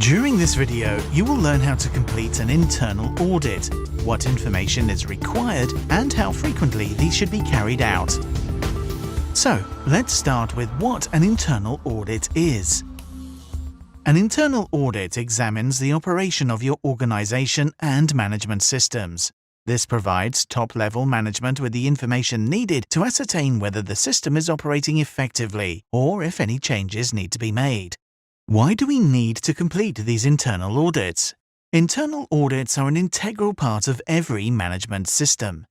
During this video, you will learn how to complete an internal audit, what information is required, and how frequently these should be carried out. So, let's start with what an internal audit is. An internal audit examines the operation of your organization and management systems. This provides top-level management with the information needed to ascertain whether the system is operating effectively or if any changes need to be made. Why do we need to complete these internal audits? Internal audits are an integral part of every management system.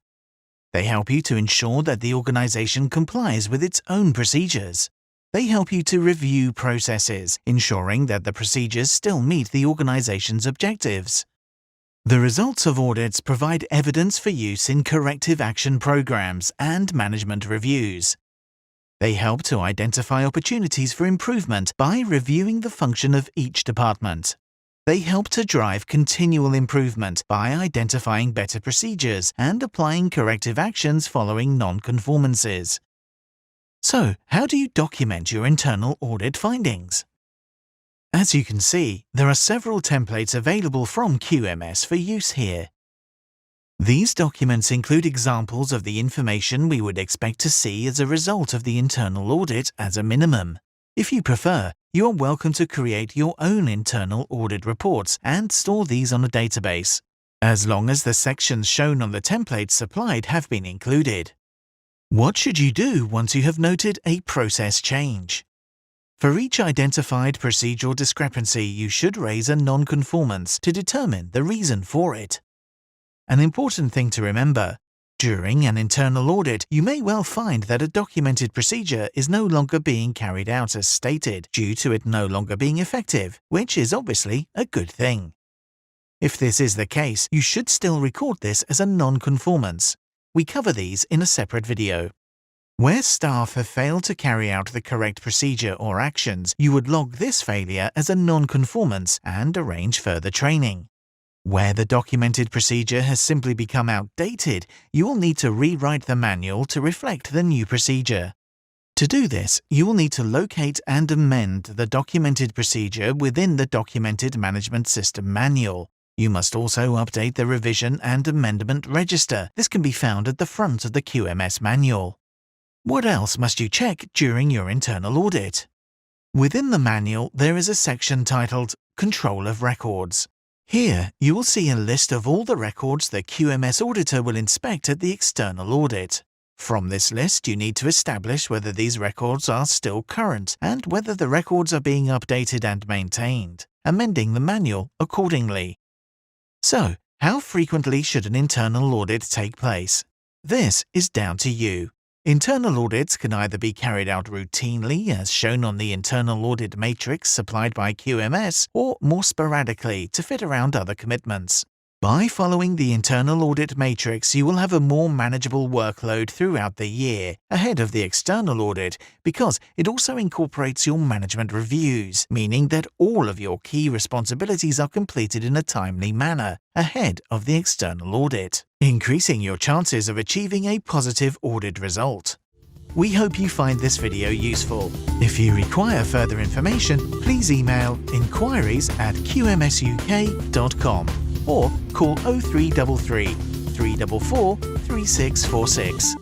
They help you to ensure that the organization complies with its own procedures. They help you to review processes, ensuring that the procedures still meet the organization's objectives. The results of audits provide evidence for use in corrective action programs and management reviews. They help to identify opportunities for improvement by reviewing the function of each department. They help to drive continual improvement by identifying better procedures and applying corrective actions following non-conformances. So, how do you document your internal audit findings? As you can see, there are several templates available from QMS for use here. These documents include examples of the information we would expect to see as a result of the internal audit as a minimum. If you prefer, you are welcome to create your own internal audit reports and store these on a database, as long as the sections shown on the templates supplied have been included. What should you do once you have noted a process change? For each identified procedural discrepancy, you should raise a non-conformance to determine the reason for it. An important thing to remember: during an internal audit, you may well find that a documented procedure is no longer being carried out as stated due to it no longer being effective, which is obviously a good thing. If this is the case, you should still record this as a non-conformance. We cover these in a separate video. Where staff have failed to carry out the correct procedure or actions, you would log this failure as a non-conformance and arrange further training. Where the documented procedure has simply become outdated, you will need to rewrite the manual to reflect the new procedure. To do this, you will need to locate and amend the documented procedure within the Documented Management System manual. You must also update the revision and amendment register. This can be found at the front of the QMS manual. What else must you check during your internal audit? Within the manual, there is a section titled Control of Records. Here, you will see a list of all the records the QMS auditor will inspect at the external audit. From this list, you need to establish whether these records are still current and whether the records are being updated and maintained, amending the manual accordingly. So, how frequently should an internal audit take place? This is down to you. Internal audits can either be carried out routinely, as shown on the internal audit matrix supplied by QMS, or more sporadically to fit around other commitments. By following the internal audit matrix, you will have a more manageable workload throughout the year, ahead of the external audit, because it also incorporates your management reviews, meaning that all of your key responsibilities are completed in a timely manner, ahead of the external audit, increasing your chances of achieving a positive audit result. We hope you find this video useful. If you require further information, please email inquiries@qmsuk.com or call 0333 344 3646.